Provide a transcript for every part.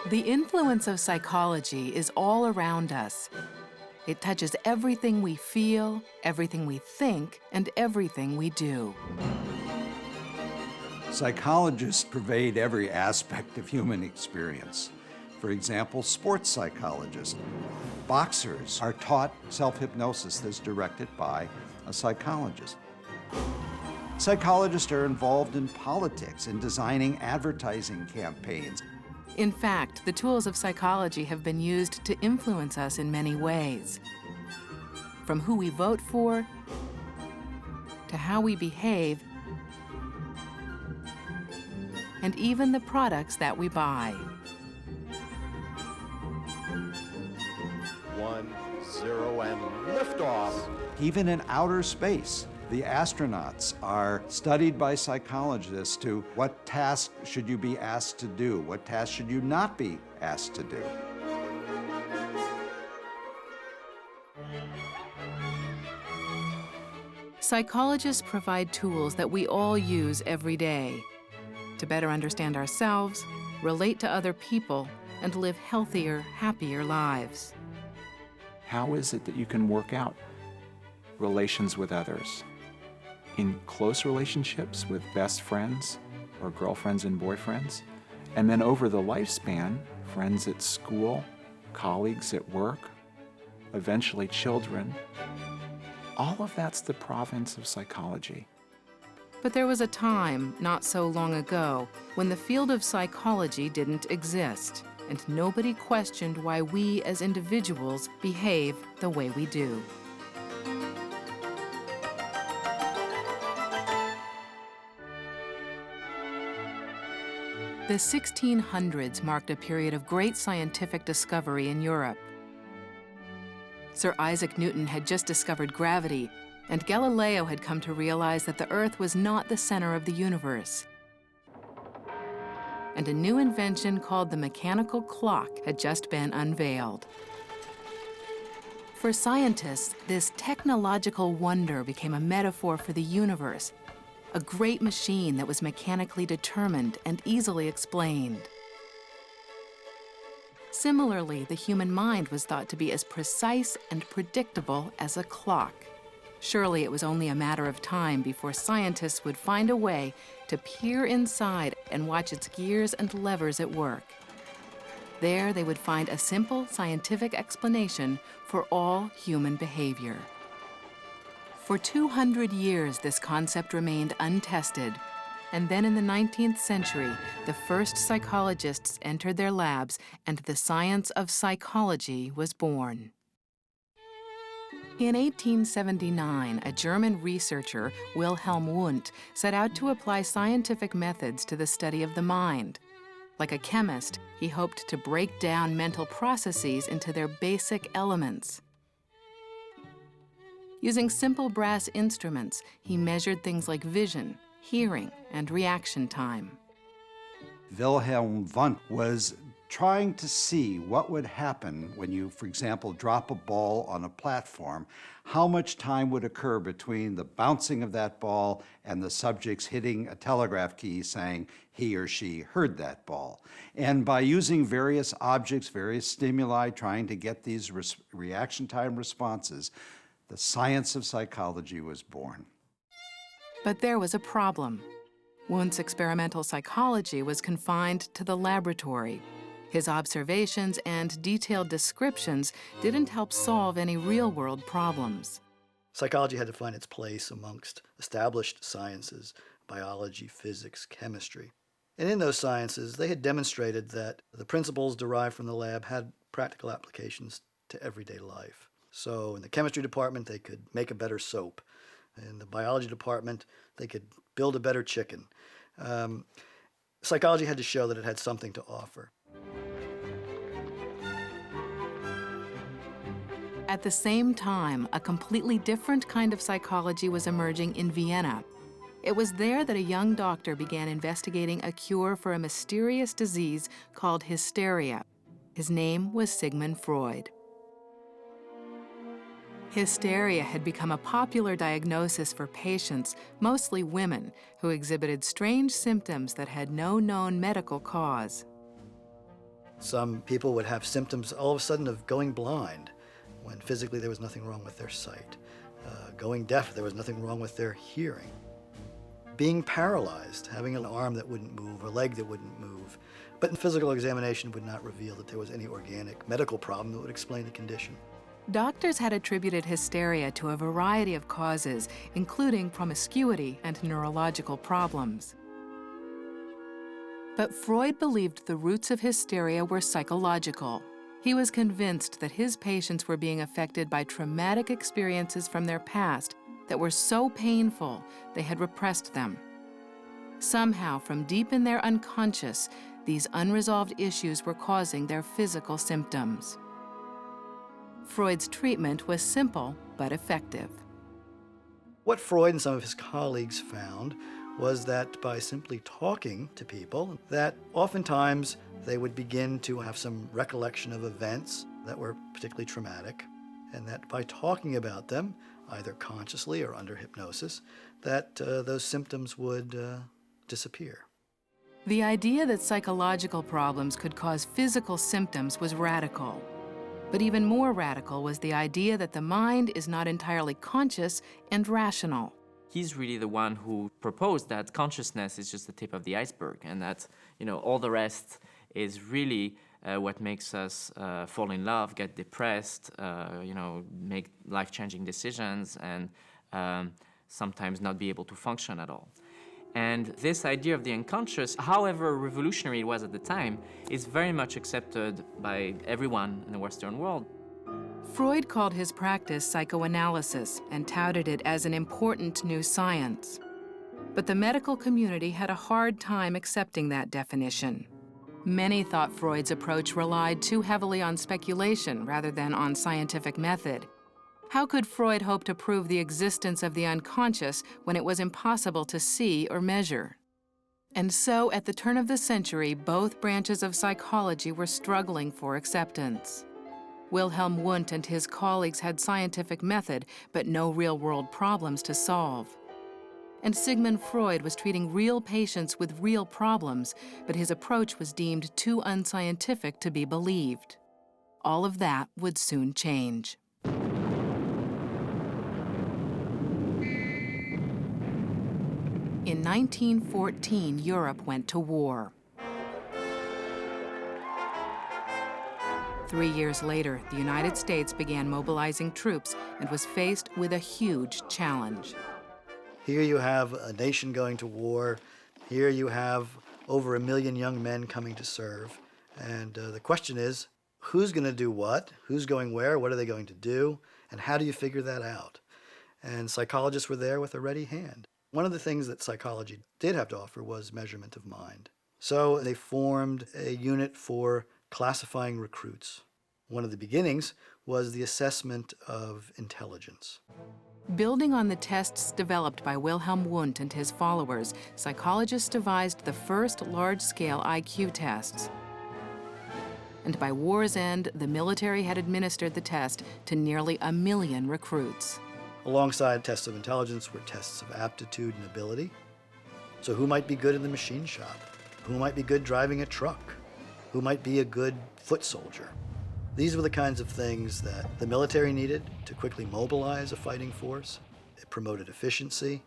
The influence of psychology is all around us. It touches everything we feel, everything we think, and everything we do. Psychologists pervade every aspect of human experience. For example, sports psychologists. Boxers are taught self-hypnosis that's directed by a psychologist. Psychologists are involved in politics, in designing advertising campaigns. In fact, the tools of psychology have been used to influence us in many ways. From who we vote for, to how we behave, and even the products that we buy. 1, 0, and liftoff. Even in outer space, the astronauts are studied by psychologists to what task should you be asked to do, what task should you not be asked to do. Psychologists provide tools that we all use every day to better understand ourselves, relate to other people, and live healthier, happier lives. How is it that you can work out relations with others? In close relationships with best friends or girlfriends and boyfriends, and then over the lifespan, friends at school, colleagues at work, eventually children. All of that's the province of psychology. But there was a time, not so long ago, when the field of psychology didn't exist, and nobody questioned why we as individuals behave the way we do. The 1600s marked a period of great scientific discovery in Europe. Sir Isaac Newton had just discovered gravity, and Galileo had come to realize that the Earth was not the center of the universe. And a new invention called the mechanical clock had just been unveiled. For scientists, this technological wonder became a metaphor for the universe, a great machine that was mechanically determined and easily explained. Similarly, the human mind was thought to be as precise and predictable as a clock. Surely it was only a matter of time before scientists would find a way to peer inside and watch its gears and levers at work. There they would find a simple scientific explanation for all human behavior. For 200 years, this concept remained untested. And then in the 19th century, the first psychologists entered their labs and the science of psychology was born. In 1879, a German researcher, Wilhelm Wundt, set out to apply scientific methods to the study of the mind. Like a chemist, he hoped to break down mental processes into their basic elements. Using simple brass instruments, he measured things like vision, hearing, and reaction time. Wilhelm Wundt was trying to see what would happen when you, for example, drop a ball on a platform, how much time would occur between the bouncing of that ball and the subject's hitting a telegraph key saying he or she heard that ball. And by using various objects, various stimuli, trying to get these reaction time responses, the science of psychology was born. But there was a problem. Wundt's experimental psychology was confined to the laboratory. His observations and detailed descriptions didn't help solve any real-world problems. Psychology had to find its place amongst established sciences, biology, physics, chemistry. And in those sciences, they had demonstrated that the principles derived from the lab had practical applications to everyday life. So in the chemistry department, they could make a better soap. In the biology department, they could build a better chicken. Psychology had to show that it had something to offer. At the same time, a completely different kind of psychology was emerging in Vienna. It was there that a young doctor began investigating a cure for a mysterious disease called hysteria. His name was Sigmund Freud. Hysteria had become a popular diagnosis for patients, mostly women, who exhibited strange symptoms that had no known medical cause. Some people would have symptoms all of a sudden of going blind when physically there was nothing wrong with their sight. Going deaf, there was nothing wrong with their hearing. Being paralyzed, having an arm that wouldn't move, a leg that wouldn't move. But physical examination would not reveal that there was any organic medical problem that would explain the condition. Doctors had attributed hysteria to a variety of causes, including promiscuity and neurological problems. But Freud believed the roots of hysteria were psychological. He was convinced that his patients were being affected by traumatic experiences from their past that were so painful they had repressed them. Somehow, from deep in their unconscious, these unresolved issues were causing their physical symptoms. Freud's treatment was simple but effective. What Freud and some of his colleagues found was that by simply talking to people, that oftentimes they would begin to have some recollection of events that were particularly traumatic, and that by talking about them, either consciously or under hypnosis, that those symptoms would disappear. The idea that psychological problems could cause physical symptoms was radical. But even more radical was the idea that the mind is not entirely conscious and rational. He's really the one who proposed that consciousness is just the tip of the iceberg, and that, all the rest is really what makes us fall in love, get depressed, make life-changing decisions, and sometimes not be able to function at all. And this idea of the unconscious, however revolutionary it was at the time, is very much accepted by everyone in the Western world. Freud called his practice psychoanalysis and touted it as an important new science. But the medical community had a hard time accepting that definition. Many thought Freud's approach relied too heavily on speculation rather than on scientific method. How could Freud hope to prove the existence of the unconscious when it was impossible to see or measure? And so, at the turn of the century, both branches of psychology were struggling for acceptance. Wilhelm Wundt and his colleagues had scientific method, but no real-world problems to solve. And Sigmund Freud was treating real patients with real problems, but his approach was deemed too unscientific to be believed. All of that would soon change. In 1914, Europe went to war. 3 years later, the United States began mobilizing troops and was faced with a huge challenge. Here you have a nation going to war. Here you have over 1 million young men coming to serve. And the question is, who's going to do what? Who's going where? What are they going to do? And how do you figure that out? And psychologists were there with a ready hand. One of the things that psychology did have to offer was measurement of mind. So they formed a unit for classifying recruits. One of the beginnings was the assessment of intelligence. Building on the tests developed by Wilhelm Wundt and his followers, psychologists devised the first large-scale IQ tests. And by war's end, the military had administered the test to nearly 1 million recruits. Alongside tests of intelligence were tests of aptitude and ability. So who might be good in the machine shop? Who might be good driving a truck? Who might be a good foot soldier? These were the kinds of things that the military needed to quickly mobilize a fighting force. It promoted efficiency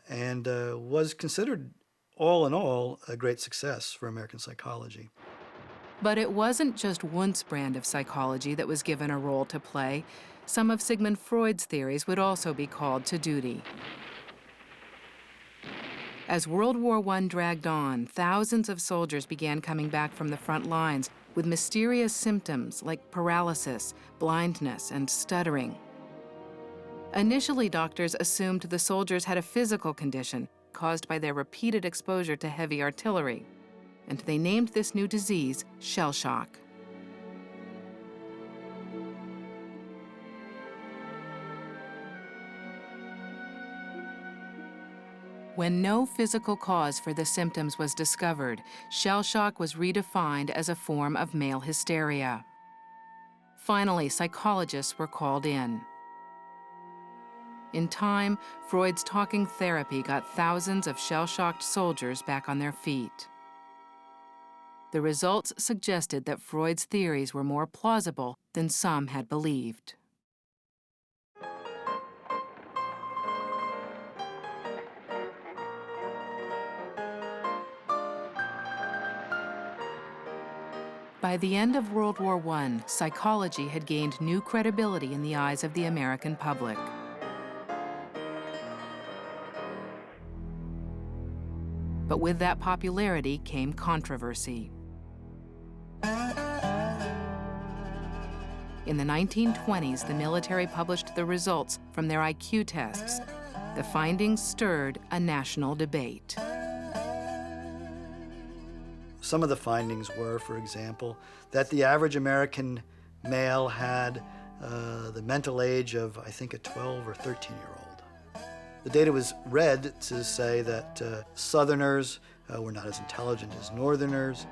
and was considered, all in all, a great success for American psychology. But it wasn't just Wundt's brand of psychology that was given a role to play. Some of Sigmund Freud's theories would also be called to duty. As World War I dragged on, thousands of soldiers began coming back from the front lines with mysterious symptoms like paralysis, blindness, and stuttering. Initially, doctors assumed the soldiers had a physical condition caused by their repeated exposure to heavy artillery, and they named this new disease shell shock. When no physical cause for the symptoms was discovered, shell shock was redefined as a form of male hysteria. Finally, psychologists were called in. In time, Freud's talking therapy got thousands of shell-shocked soldiers back on their feet. The results suggested that Freud's theories were more plausible than some had believed. By the end of World War I, psychology had gained new credibility in the eyes of the American public. But with that popularity came controversy. In the 1920s, the military published the results from their IQ tests. The findings stirred a national debate. Some of the findings were, for example, that the average American male had the mental age of, I think, a 12 or 13-year-old. The data was read to say that Southerners were not as intelligent as Northerners,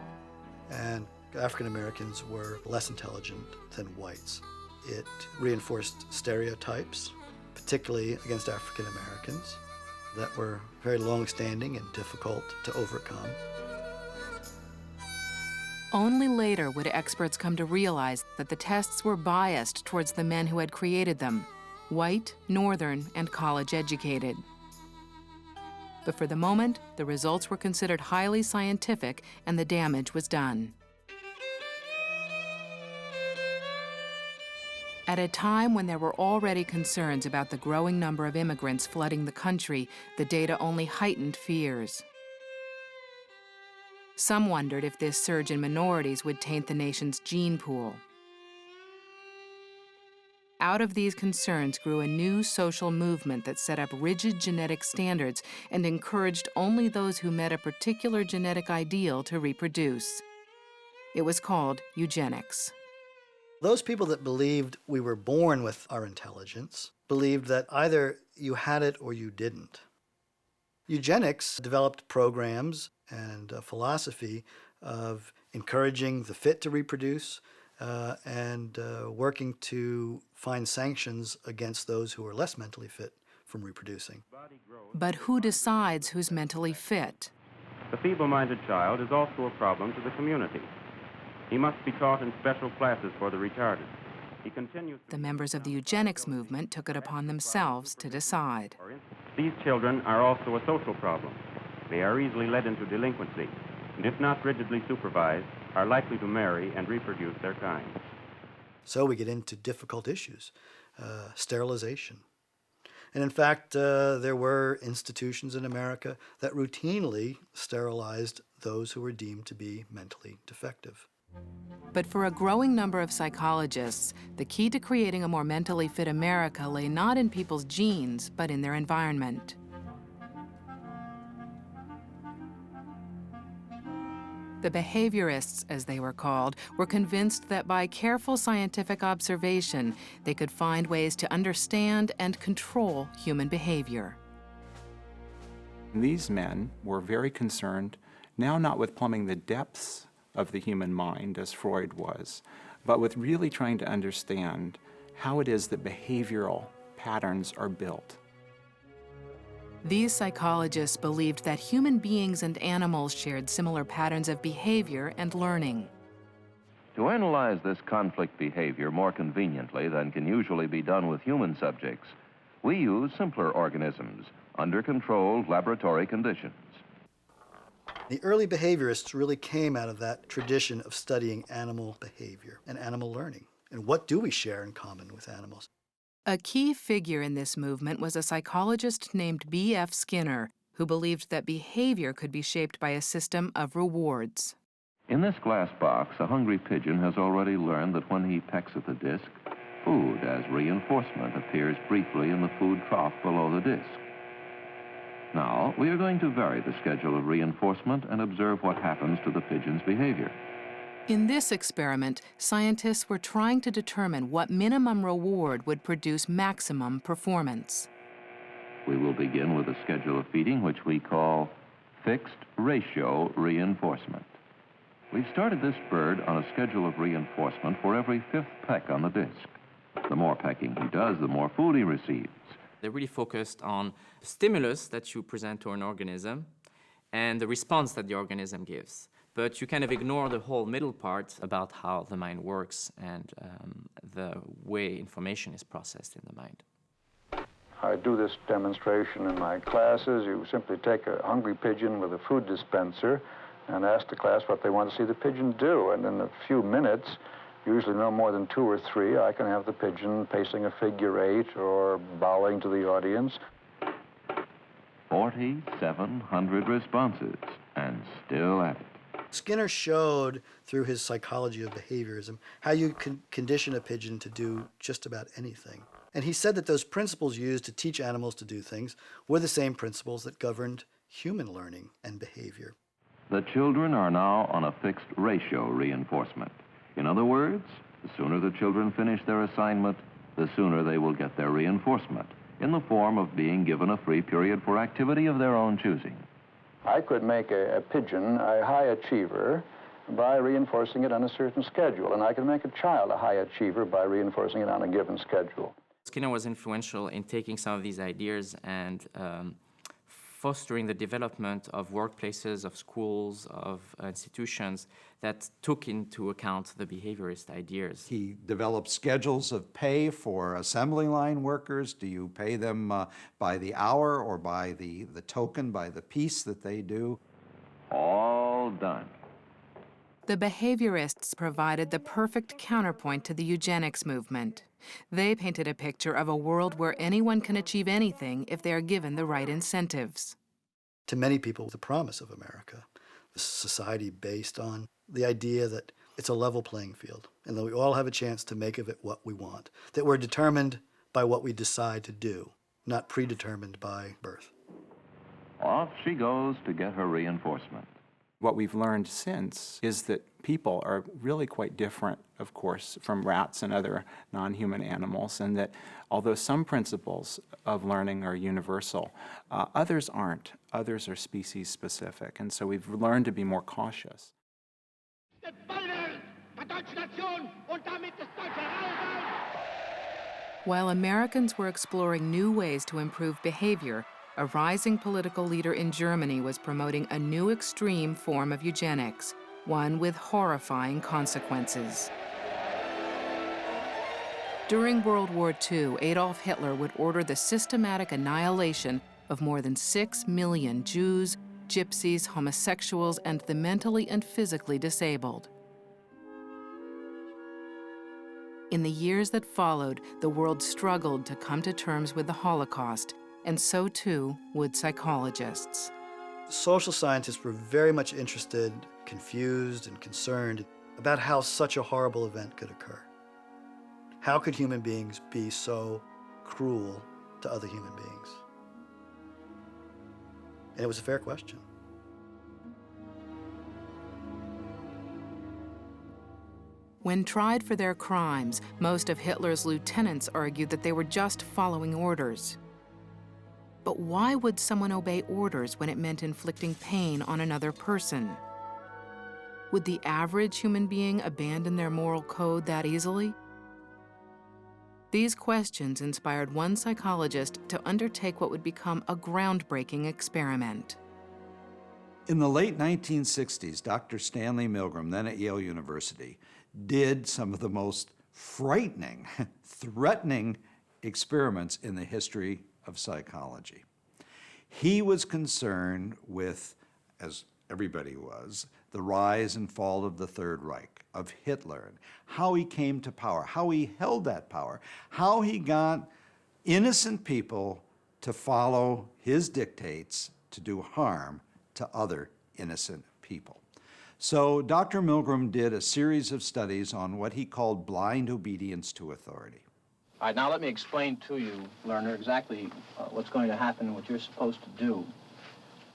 and African Americans were less intelligent than whites. It reinforced stereotypes, particularly against African Americans, that were very long-standing and difficult to overcome. Only later would experts come to realize that the tests were biased towards the men who had created them, white, Northern, and college-educated. But for the moment, the results were considered highly scientific and the damage was done. At a time when there were already concerns about the growing number of immigrants flooding the country, the data only heightened fears. Some wondered if this surge in minorities would taint the nation's gene pool. Out of these concerns grew a new social movement that set up rigid genetic standards and encouraged only those who met a particular genetic ideal to reproduce. It was called eugenics. Those people that believed we were born with our intelligence believed that either you had it or you didn't. Eugenics developed programs and a philosophy of encouraging the fit to reproduce and working to find sanctions against those who are less mentally fit from reproducing. But who decides who's mentally fit? The feeble-minded child is also a problem to the community. He must be taught in special classes for the retarded. He continues. The members of the eugenics movement took it upon themselves to decide. These children are also a social problem. They are easily led into delinquency, and if not rigidly supervised, are likely to marry and reproduce their kind. So we get into difficult issues, sterilization. And in fact, there were institutions in America that routinely sterilized those who were deemed to be mentally defective. But for a growing number of psychologists, the key to creating a more mentally fit America lay not in people's genes, but in their environment. The behaviorists, as they were called, were convinced that by careful scientific observation, they could find ways to understand and control human behavior. These men were very concerned, now not with plumbing the depths of the human mind, as Freud was, but with really trying to understand how it is that behavioral patterns are built. These psychologists believed that human beings and animals shared similar patterns of behavior and learning. To analyze this conflict behavior more conveniently than can usually be done with human subjects, we use simpler organisms under controlled laboratory conditions. The early behaviorists really came out of that tradition of studying animal behavior and animal learning. And what do we share in common with animals? A key figure in this movement was a psychologist named B.F. Skinner, who believed that behavior could be shaped by a system of rewards. In this glass box, a hungry pigeon has already learned that when he pecks at the disc, food as reinforcement appears briefly in the food trough below the disc. Now, we are going to vary the schedule of reinforcement and observe what happens to the pigeon's behavior. In this experiment, scientists were trying to determine what minimum reward would produce maximum performance. We will begin with a schedule of feeding which we call fixed ratio reinforcement. We've started this bird on a schedule of reinforcement for every 5th peck on the disc. The more pecking he does, the more food he receives. They're really focused on the stimulus that you present to an organism and the response that the organism gives. but you kind of ignore the whole middle part about how the mind works and the way information is processed in the mind. I do this demonstration in my classes. You simply take a hungry pigeon with a food dispenser and ask the class what they want to see the pigeon do. And in a few minutes, usually no more than 2 or 3, I can have the pigeon pacing a figure 8 or bowing to the audience. 4,700 responses, and still at it. Skinner showed through his psychology of behaviorism how you can condition a pigeon to do just about anything. And he said that those principles used to teach animals to do things were the same principles that governed human learning and behavior. The children are now on a fixed ratio reinforcement. In other words, the sooner the children finish their assignment, the sooner they will get their reinforcement, in the form of being given a free period for activity of their own choosing. I could make a pigeon a high achiever by reinforcing it on a certain schedule, and I could make a child a high achiever by reinforcing it on a given schedule. Skinner was influential in taking some of these ideas and fostering the development of workplaces, of schools, of institutions that took into account the behaviorist ideas. He developed schedules of pay for assembly line workers. Do you pay them by the hour or by the token, by the piece that they do? All done. The behaviorists provided the perfect counterpoint to the eugenics movement. They painted a picture of a world where anyone can achieve anything if they are given the right incentives. To many people, the promise of America, a society based on the idea that it's a level playing field and that we all have a chance to make of it what we want, that we're determined by what we decide to do, not predetermined by birth. Off she goes to get her reinforcement. What we've learned since is that people are really quite different, of course, from rats and other non-human animals, and that although some principles of learning are universal, others aren't. Others are species-specific, and so we've learned to be more cautious. While Americans were exploring new ways to improve behavior, a rising political leader in Germany was promoting a new extreme form of eugenics, one with horrifying consequences. During World War II, Adolf Hitler would order the systematic annihilation of more than 6 million Jews, gypsies, homosexuals, and the mentally and physically disabled. In the years that followed, the world struggled to come to terms with the Holocaust, and so too would psychologists. Social scientists were very much interested, confused, and concerned about how such a horrible event could occur. How could human beings be so cruel to other human beings? And it was a fair question. When tried for their crimes, most of Hitler's lieutenants argued that they were just following orders. But why would someone obey orders when it meant inflicting pain on another person? Would the average human being abandon their moral code that easily? These questions inspired one psychologist to undertake what would become a groundbreaking experiment. In the late 1960s, Dr. Stanley Milgram, then at Yale University, did some of the most frightening, threatening experiments in the history of psychology. He was concerned with, as everybody was, the rise and fall of the Third Reich, of Hitler, and how he came to power, how he held that power, how he got innocent people to follow his dictates to do harm to other innocent people. So Dr. Milgram did a series of studies on what he called blind obedience to authority. All right, now let me explain to you, learner, exactly what's going to happen and what you're supposed to do.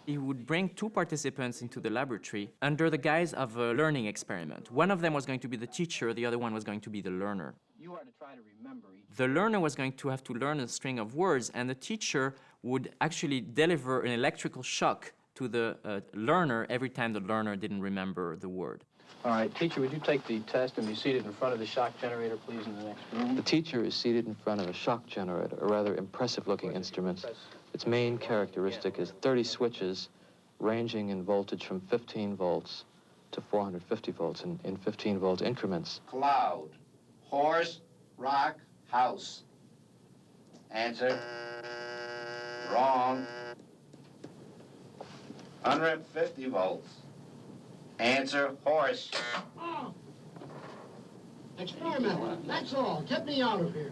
He would bring 2 participants into the laboratory under the guise of a learning experiment. One of them was going to be the teacher, the other one was going to be the learner. You are to try to remember each. The learner was going to have to learn a string of words, and the teacher would actually deliver an electrical shock to the learner every time the learner didn't remember the word. All right, teacher, would you take the test and be seated in front of the shock generator, please, in the next room? The teacher is seated in front of a shock generator, a rather impressive-looking instrument. Its main characteristic is 30 switches ranging in voltage from 15 volts to 450 volts in 15-volt increments. Cloud, horse, rock, house. Answer. Wrong. 150 volts. Answer, horse. Oh. Experiment, that's all. Get me out of here.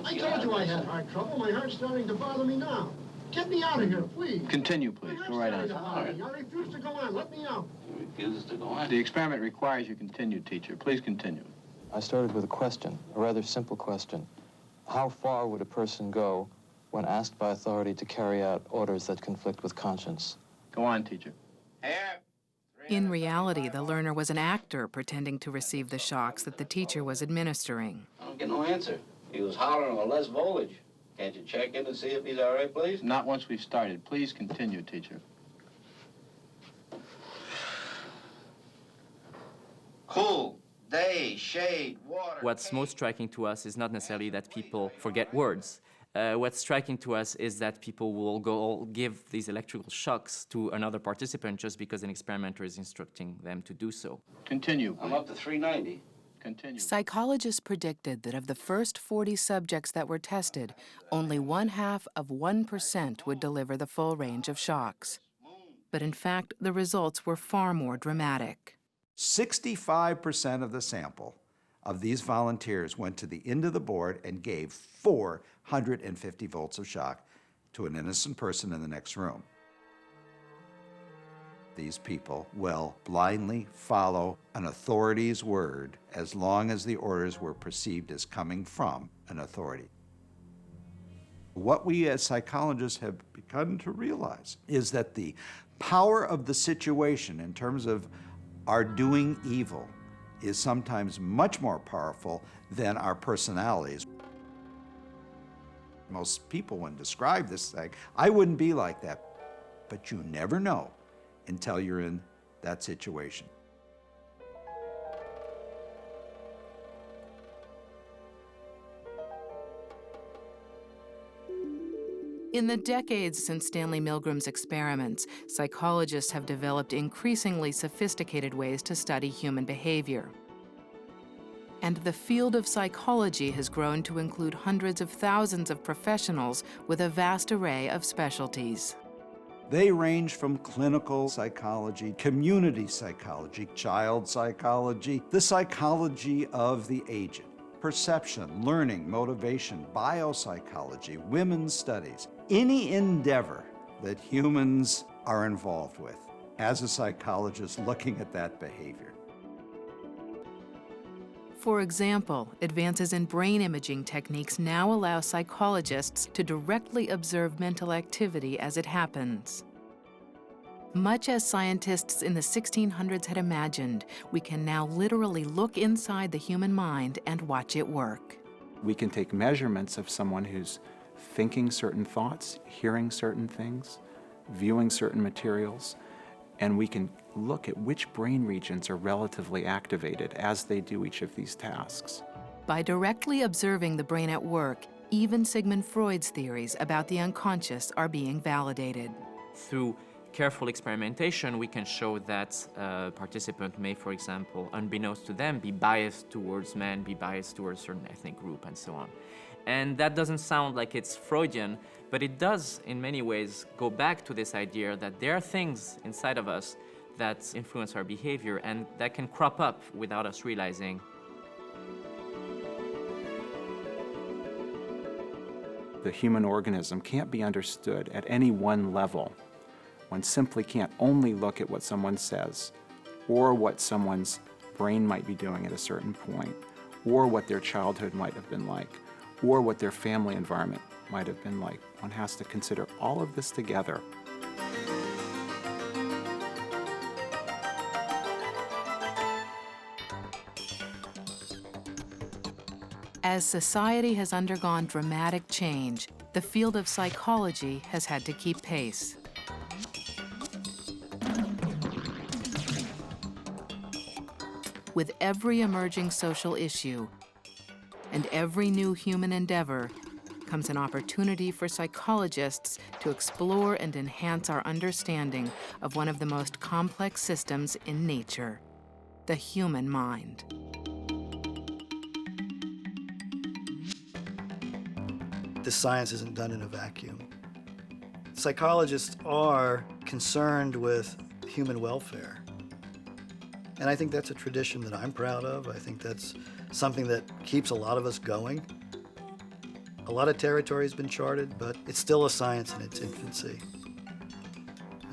I told you I had heart trouble. My heart's starting to bother me now. Get me out of here, please. Continue, please. Go right on. I refuse to go on. Let me out. He refuses to go on. The experiment requires you continue, teacher. Please continue. I started with a question, a rather simple question. How far would a person go when asked by authority to carry out orders that conflict with conscience? Go on, teacher. Here. In reality, the learner was an actor pretending to receive the shocks that the teacher was administering. I don't get no answer. He was hollering with less voltage. Can't you check in and see if he's all right, please? Not once we've started. Please continue, teacher. Cool. Day, shade, water. What's most striking to us is not necessarily that people forget words. What's striking to us is that people will go give these electrical shocks to another participant just because an experimenter is instructing them to do so. Continue, please. I'm up to 390. Continue. Psychologists predicted that of the first 40 subjects that were tested, only 0.5% would deliver the full range of shocks. But in fact, the results were far more dramatic. 65% of the sample of these volunteers went to the end of the board and gave 450 volts of shock to an innocent person in the next room. These people will blindly follow an authority's word as long as the orders were perceived as coming from an authority. What we as psychologists have begun to realize is that the power of the situation in terms of our doing evil is sometimes much more powerful than our personalities. Most people, when describe this thing, I wouldn't be like that. But you never know until you're in that situation. In the decades since Stanley Milgram's experiments, psychologists have developed increasingly sophisticated ways to study human behavior. And the field of psychology has grown to include hundreds of thousands of professionals with a vast array of specialties. They range from clinical psychology, community psychology, child psychology, the psychology of the aged, perception, learning, motivation, biopsychology, women's studies, any endeavor that humans are involved with as a psychologist looking at that behavior. For example, advances in brain imaging techniques now allow psychologists to directly observe mental activity as it happens. Much as scientists in the 1600s had imagined, we can now literally look inside the human mind and watch it work. We can take measurements of someone who's thinking certain thoughts, hearing certain things, viewing certain materials, and we can look at which brain regions are relatively activated as they do each of these tasks. By directly observing the brain at work, even Sigmund Freud's theories about the unconscious are being validated. Through careful experimentation, we can show that a participant may, for example, unbeknownst to them, be biased towards men, be biased towards a certain ethnic group, and so on. And that doesn't sound like it's Freudian, but it does, in many ways, go back to this idea that there are things inside of us that influence our behavior and that can crop up without us realizing. The human organism can't be understood at any one level. One simply can't only look at what someone says, or what someone's brain might be doing at a certain point, or what their childhood might have been like, or what their family environment might have been like. One has to consider all of this together. As society has undergone dramatic change, the field of psychology has had to keep pace. With every emerging social issue and every new human endeavor becomes an opportunity for psychologists to explore and enhance our understanding of one of the most complex systems in nature, the human mind. This science isn't done in a vacuum. Psychologists are concerned with human welfare. And I think that's a tradition that I'm proud of. I think that's something that keeps a lot of us going. A lot of territory has been charted, but it's still a science in its infancy.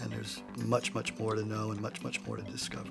And there's much, much more to know and much, much more to discover.